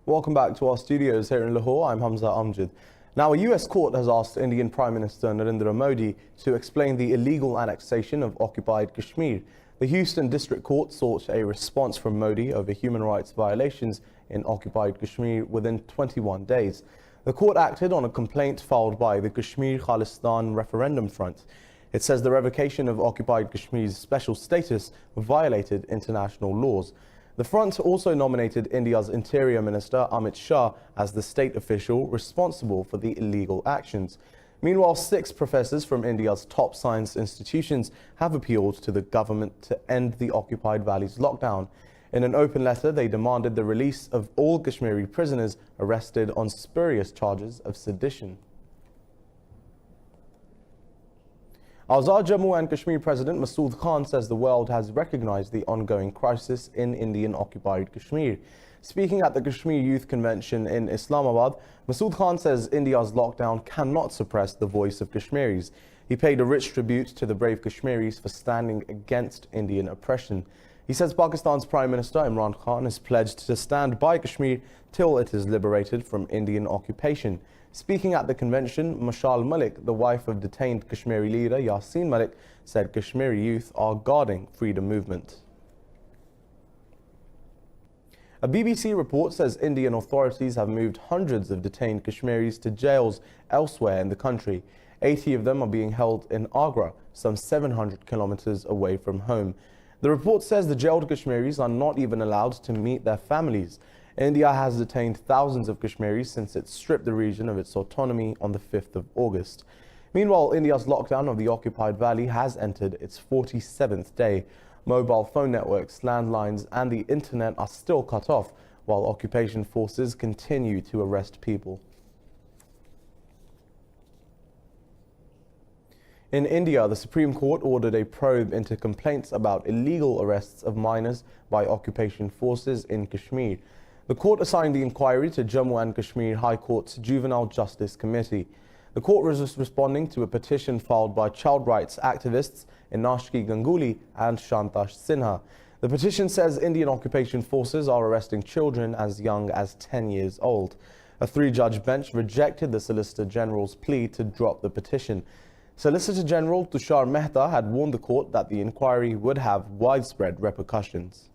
Welcome back to our studios here in Lahore. I'm Hamza Amjad. Now, a US court has asked Indian Prime Minister Narendra Modi to explain the illegal annexation of occupied Kashmir. The Houston District Court sought a response from Modi over human rights violations in occupied Kashmir within 21 days. The court acted on a complaint filed by the Kashmir Khalistan Referendum Front. It says the revocation of occupied Kashmir's special status violated international laws. The front also nominated India's Interior Minister Amit Shah as the state official responsible for the illegal actions. Meanwhile, 6 professors from India's top science institutions have appealed to the government to end the occupied valley's lockdown. In an open letter, they demanded the release of all Kashmiri prisoners arrested on spurious charges of sedition. Azad Jammu and Kashmir President Masood Khan says the world has recognized the ongoing crisis in Indian-occupied Kashmir. Speaking at the Kashmir Youth Convention in Islamabad, Masood Khan says India's lockdown cannot suppress the voice of Kashmiris. He paid a rich tribute to the brave Kashmiris for standing against Indian oppression. He says Pakistan's Prime Minister Imran Khan has pledged to stand by Kashmir till it is liberated from Indian occupation. Speaking at the convention, Mashal Malik, the wife of detained Kashmiri leader Yasin Malik, said Kashmiri youth are guarding freedom movement. A BBC report says Indian authorities have moved hundreds of detained Kashmiris to jails elsewhere in the country. 80 of them are being held in Agra, some 700 kilometers away from home. The report says the jailed Kashmiris are not even allowed to meet their families. India has detained thousands of Kashmiris since it stripped the region of its autonomy on the 5th of August. Meanwhile, India's lockdown of the occupied valley has entered its 47th day. Mobile phone networks, landlines and the internet are still cut off, while occupation forces continue to arrest people. In India, the Supreme Court ordered a probe into complaints about illegal arrests of minors by occupation forces in Kashmir. The court assigned the inquiry to Jammu and Kashmir High Court's Juvenile Justice Committee. The court was responding to a petition filed by child rights activists Inashki Ganguly and Shantash Sinha. The petition says Indian occupation forces are arresting children as young as 10 years old. A 3-judge bench rejected the Solicitor General's plea to drop the petition. Solicitor General Tushar Mehta had warned the court that the inquiry would have widespread repercussions.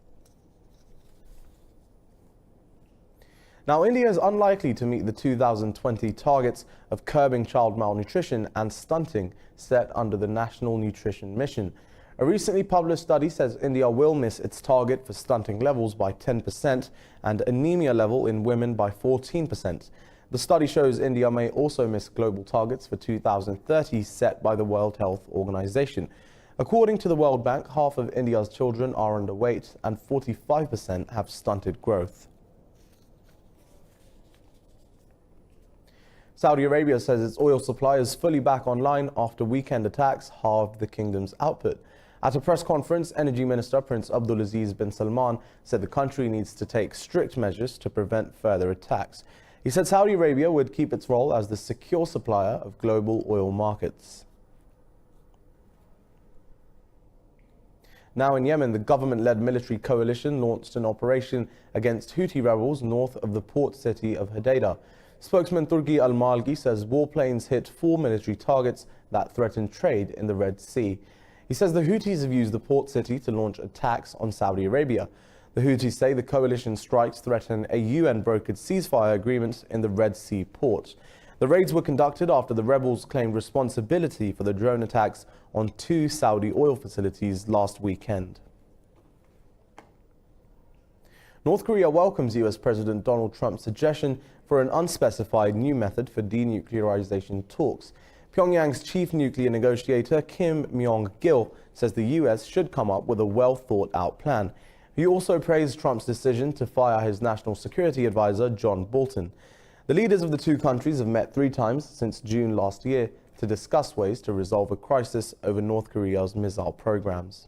Now, India is unlikely to meet the 2020 targets of curbing child malnutrition and stunting set under the National Nutrition Mission. A recently published study says India will miss its target for stunting levels by 10% and anemia level in women by 14%. The study shows India may also miss global targets for 2030 set by the World Health Organization. According to the World Bank, half of India's children are underweight and 45% have stunted growth. Saudi Arabia says its oil supply is fully back online after weekend attacks halved the kingdom's output. At a press conference, Energy Minister Prince Abdulaziz bin Salman said the country needs to take strict measures to prevent further attacks. He said Saudi Arabia would keep its role as the secure supplier of global oil markets. Now in Yemen, the government-led military coalition launched an operation against Houthi rebels north of the port city of Hodeidah. Spokesman Turki Al-Malki says warplanes hit 4 military targets that threaten trade in the Red Sea. He says the Houthis have used the port city to launch attacks on Saudi Arabia. The Houthis say the coalition strikes threaten a UN-brokered ceasefire agreement in the Red Sea port. The raids were conducted after the rebels claimed responsibility for the drone attacks on 2 Saudi oil facilities last weekend. North Korea welcomes US President Donald Trump's suggestion for an unspecified new method for denuclearization talks. Pyongyang's chief nuclear negotiator Kim Myong-gil says the US should come up with a well-thought-out plan. He also praised Trump's decision to fire his national security advisor John Bolton. The leaders of the 2 countries have met 3 times since June last year to discuss ways to resolve a crisis over North Korea's missile programs.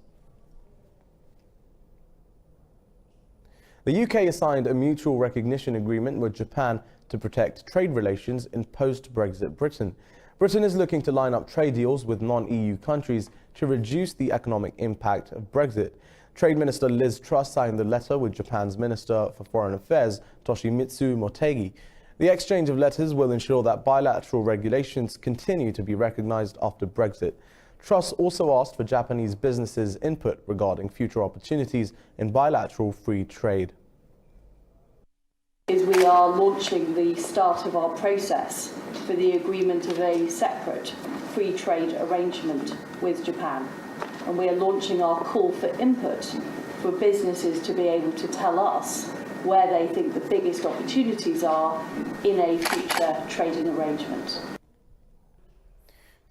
The UK has signed a mutual recognition agreement with Japan to protect trade relations in post-Brexit Britain. Britain is looking to line up trade deals with non-EU countries to reduce the economic impact of Brexit. Trade Minister Liz Truss signed the letter with Japan's Minister for Foreign Affairs, Toshimitsu Motegi. The exchange of letters will ensure that bilateral regulations continue to be recognized after Brexit. Truss also asked for Japanese businesses' input regarding future opportunities in bilateral free trade. We are launching the start of our process for the agreement of a separate free trade arrangement with Japan. And we are launching our call for input for businesses to be able to tell us where they think the biggest opportunities are in a future trading arrangement.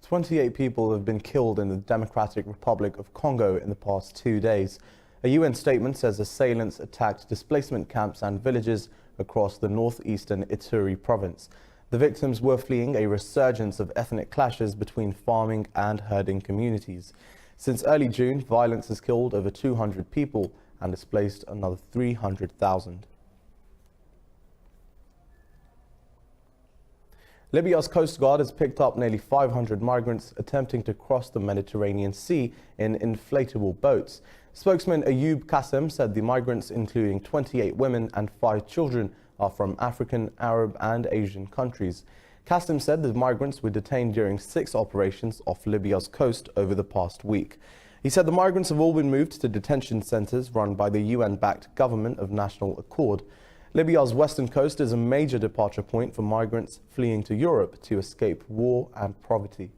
28 people have been killed in the Democratic Republic of Congo in the past 2 days. A UN statement says assailants attacked displacement camps and villages across the northeastern Ituri province. The victims were fleeing a resurgence of ethnic clashes between farming and herding communities. Since early June, violence has killed over 200 people and displaced another 300,000. Libya's Coast Guard has picked up nearly 500 migrants attempting to cross the Mediterranean Sea in inflatable boats. Spokesman Ayub Qassem said the migrants, including 28 women and 5 children, are from African, Arab and Asian countries. Qassem said the migrants were detained during 6 operations off Libya's coast over the past week. He said the migrants have all been moved to detention centres run by the UN-backed Government of National Accord. Libya's western coast is a major departure point for migrants fleeing to Europe to escape war and poverty.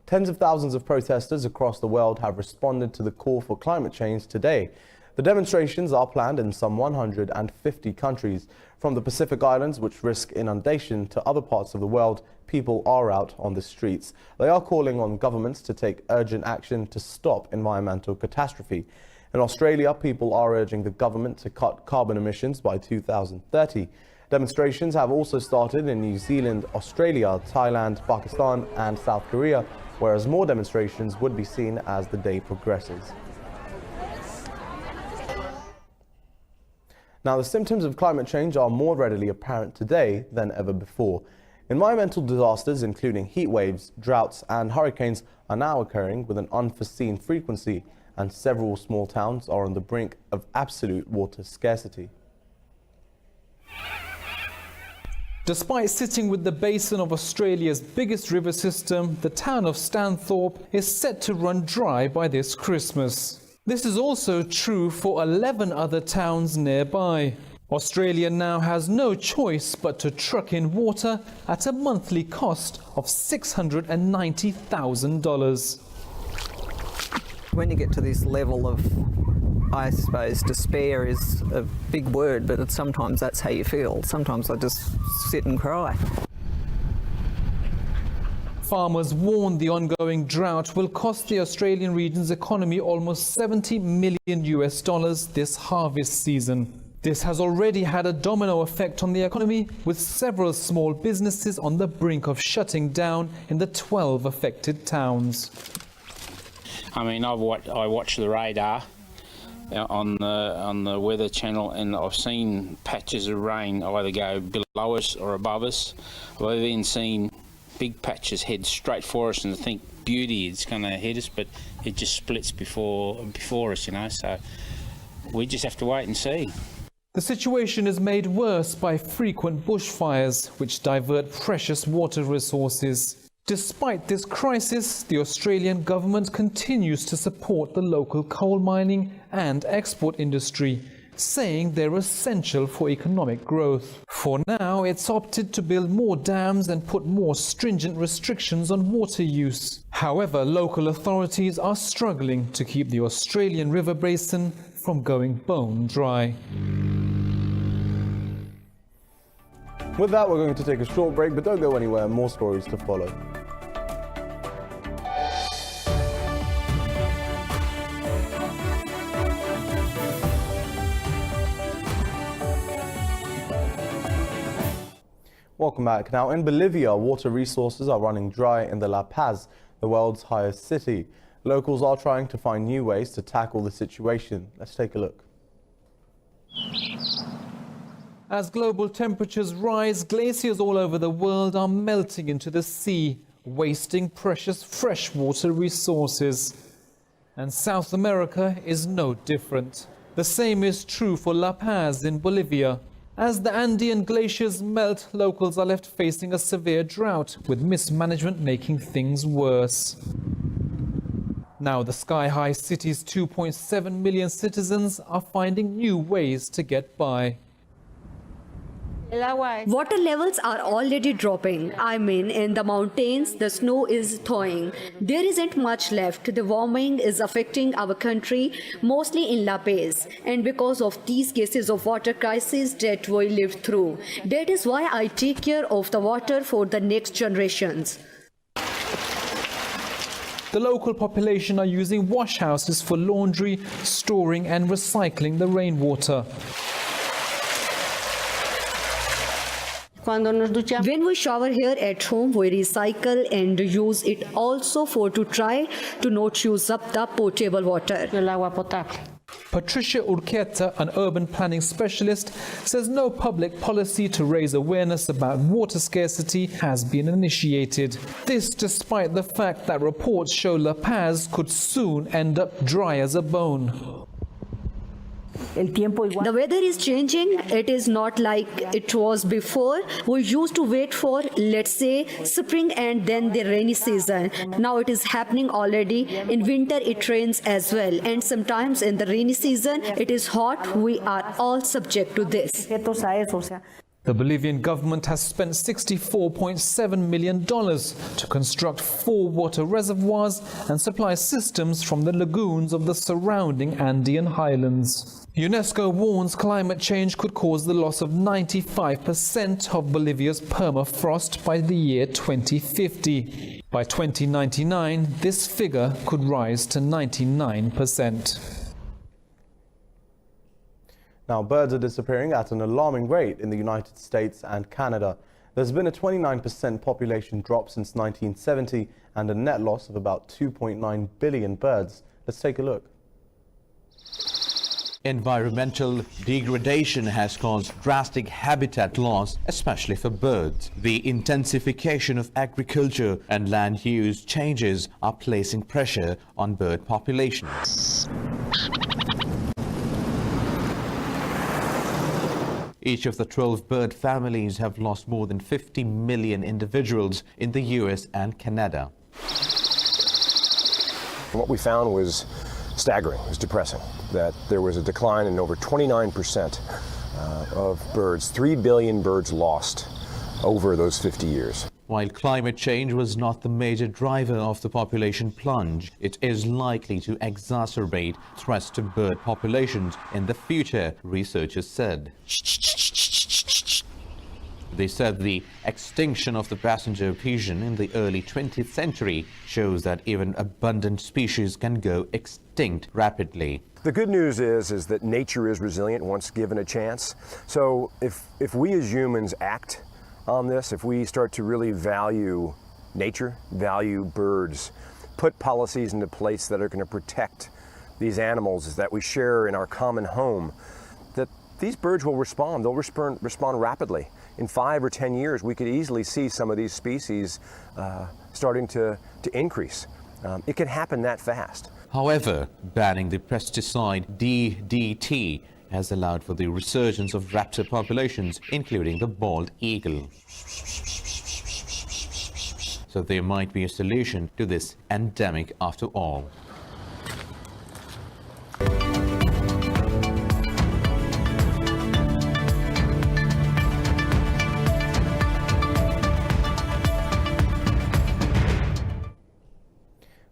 Tens of thousands of protesters across the world have responded to the call for climate change today. The demonstrations are planned in some 150 countries. From the Pacific Islands, which risk inundation, to other parts of the world, people are out on the streets. They are calling on governments to take urgent action to stop environmental catastrophe. In Australia, people are urging the government to cut carbon emissions by 2030. Demonstrations have also started in New Zealand, Australia, Thailand, Pakistan and South Korea, whereas more demonstrations would be seen as the day progresses. Now, the symptoms of climate change are more readily apparent today than ever before. Environmental disasters, including heat waves, droughts and hurricanes, are now occurring with an unforeseen frequency, and several small towns are on the brink of absolute water scarcity. Despite sitting with the basin of Australia's biggest river system, the town of Stanthorpe is set to run dry by this Christmas. This is also true for 11 other towns nearby. Australia now has no choice but to truck in water at a monthly cost of $690,000. When you get to this level of, I suppose, despair is a big word, but sometimes that's how you feel. Sometimes I just sit and cry. Farmers warn the ongoing drought will cost the Australian region's economy almost $70 million this harvest season. This has already had a domino effect on the economy, with several small businesses on the brink of shutting down in the 12 affected towns. I mean, I watch the radar on the Weather Channel, and I've seen patches of rain either go below us or above us. I've then seen big patches head straight for us, and I think beauty, it's going to hit us, but it just splits before us, you know, so we just have to wait and see. The situation is made worse by frequent bushfires, which divert precious water resources. Despite this crisis, the Australian government continues to support the local coal mining and export industry, saying they're essential for economic growth. For now, it's opted to build more dams and put more stringent restrictions on water use. However, local authorities are struggling to keep the Australian river basin from going bone dry. With that, we're going to take a short break, but don't go anywhere. More stories to follow. Welcome back. Now, in Bolivia, water resources are running dry in the La Paz, the world's highest city. Locals are trying to find new ways to tackle the situation. Let's take a look. As global temperatures rise, glaciers all over the world are melting into the sea, wasting precious freshwater resources. And South America is no different. The same is true for La Paz in Bolivia. As the Andean glaciers melt, locals are left facing a severe drought, with mismanagement making things worse. Now the sky-high city's 2.7 million citizens are finding new ways to get by. Water levels are already dropping. I mean, in the mountains, the snow is thawing. There isn't much left. The warming is affecting our country, mostly in La Paz. And because of these cases of water crisis that we lived through, that is why I take care of the water for the next generations. The local population are using wash houses for laundry, storing and recycling the rainwater. When we shower here at home, we recycle and use it also to try to not use up the potable water. Patricia Urqueta, an urban planning specialist, says no public policy to raise awareness about water scarcity has been initiated. This despite the fact that reports show La Paz could soon end up dry as a bone. The weather is changing. It is not like it was before. We used to wait for, let's say, spring and then the rainy season. Now it is happening already. In winter it rains as well. And sometimes in the rainy season it is hot. We are all subject to this. The Bolivian government has spent $64.7 million to construct 4 water reservoirs and supply systems from the lagoons of the surrounding Andean highlands. UNESCO warns climate change could cause the loss of 95% of Bolivia's permafrost by the year 2050. By 2099, this figure could rise to 99%. Now, birds are disappearing at an alarming rate in the United States and Canada. There's been a 29% population drop since 1970 and a net loss of about 2.9 billion birds. Let's take a look. Environmental degradation has caused drastic habitat loss, especially for birds. The intensification of agriculture and land use changes are placing pressure on bird populations. Each of the 12 bird families have lost more than 50 million individuals in the US and Canada. What we found was staggering, it was depressing, that there was a decline in over 29% of birds, 3 billion birds lost over those 50 years. While climate change was not the major driver of the population plunge, it is likely to exacerbate threats to bird populations in the future, researchers said. They said the extinction of the passenger pigeon in the early 20th century shows that even abundant species can go extinct rapidly. The good news is that nature is resilient once given a chance. So if we as humans act on this, if we start to really value nature, value birds, put policies into place that are going to protect these animals that we share in our common home, that these birds will respond. They'll respond rapidly. In 5 or 10 years, we could easily see some of these species starting to increase. It can happen that fast. However, banning the pesticide DDT has allowed for the resurgence of raptor populations, including the bald eagle. So there might be a solution to this endemic after all.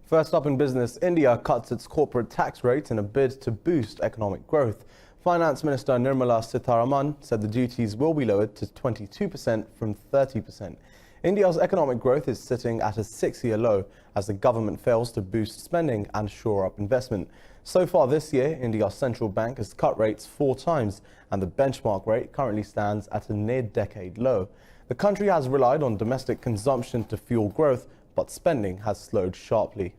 First up in business, India cuts its corporate tax rate in a bid to boost economic growth. Finance Minister Nirmala Sitharaman said the duties will be lowered to 22% from 30%. India's economic growth is sitting at a 6-year low as the government fails to boost spending and shore up investment. So far this year, India's central bank has cut rates 4 times and the benchmark rate currently stands at a near-decade low. The country has relied on domestic consumption to fuel growth, but spending has slowed sharply.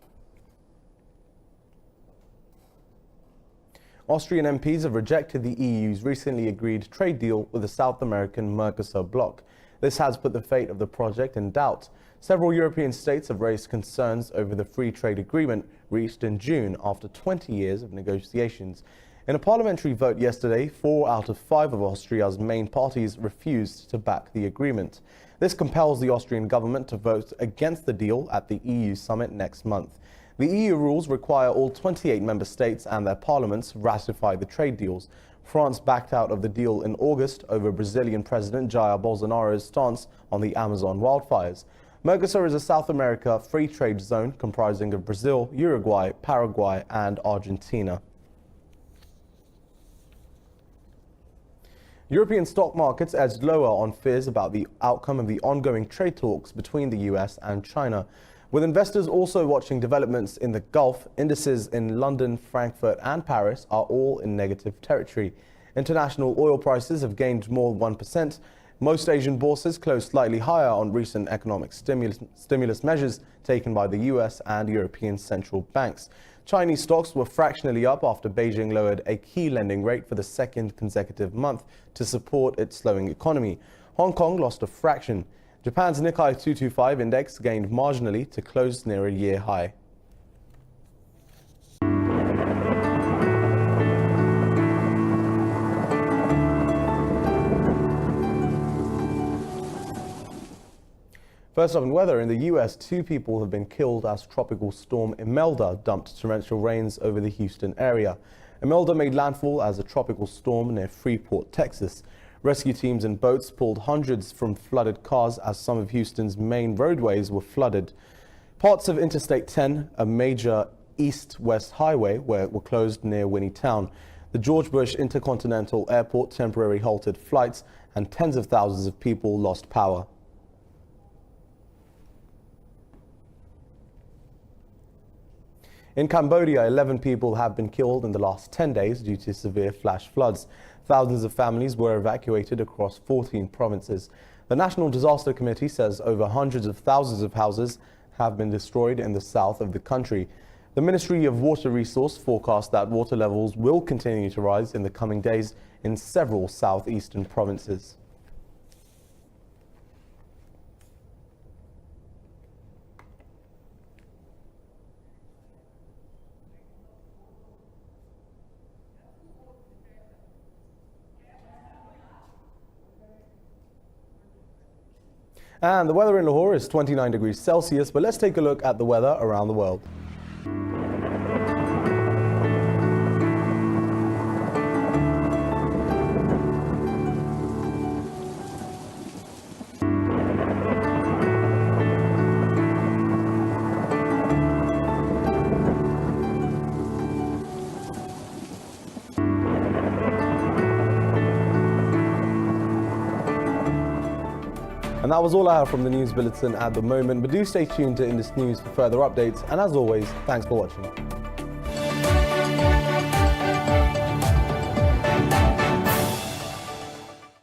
Austrian MPs have rejected the EU's recently agreed trade deal with the South American Mercosur bloc. This has put the fate of the project in doubt. Several European states have raised concerns over the free trade agreement reached in June after 20 years of negotiations. In a parliamentary vote yesterday, 4 out of 5 of Austria's main parties refused to back the agreement. This compels the Austrian government to vote against the deal at the EU summit next month. The EU rules require all 28 member states and their parliaments ratify the trade deals. France backed out of the deal in August over Brazilian President Jair Bolsonaro's stance on the Amazon wildfires. Mercosur is a South America free trade zone comprising of Brazil, Uruguay, Paraguay and Argentina. European stock markets edged lower on fears about the outcome of the ongoing trade talks between the US and China. With investors also watching developments in the Gulf, indices in London, Frankfurt and Paris are all in negative territory. International oil prices have gained more than 1%. Most Asian bourses closed slightly higher on recent economic stimulus measures taken by the US and European central banks. Chinese stocks were fractionally up after Beijing lowered a key lending rate for the second consecutive month to support its slowing economy. Hong Kong lost a fraction. Japan's Nikkei 225 index gained marginally to close near a year high. First up in weather, in the US, 2 people have been killed as Tropical Storm Imelda dumped torrential rains over the Houston area. Imelda made landfall as a tropical storm near Freeport, Texas. Rescue teams and boats pulled hundreds from flooded cars as some of Houston's main roadways were flooded. Parts of Interstate 10, a major east-west highway, were closed near Winnietown. The George Bush Intercontinental Airport temporarily halted flights and tens of thousands of people lost power. In Cambodia, 11 people have been killed in the last 10 days due to severe flash floods. Thousands of families were evacuated across 14 provinces. The National Disaster Committee says over hundreds of thousands of houses have been destroyed in the south of the country. The Ministry of Water Resource forecasts that water levels will continue to rise in the coming days in several southeastern provinces. And the weather in Lahore is 29 degrees Celsius, but let's take a look at the weather around the world. And that was all I have from the News Bulletin at the moment, but do stay tuned to Indus News for further updates. And as always, thanks for watching.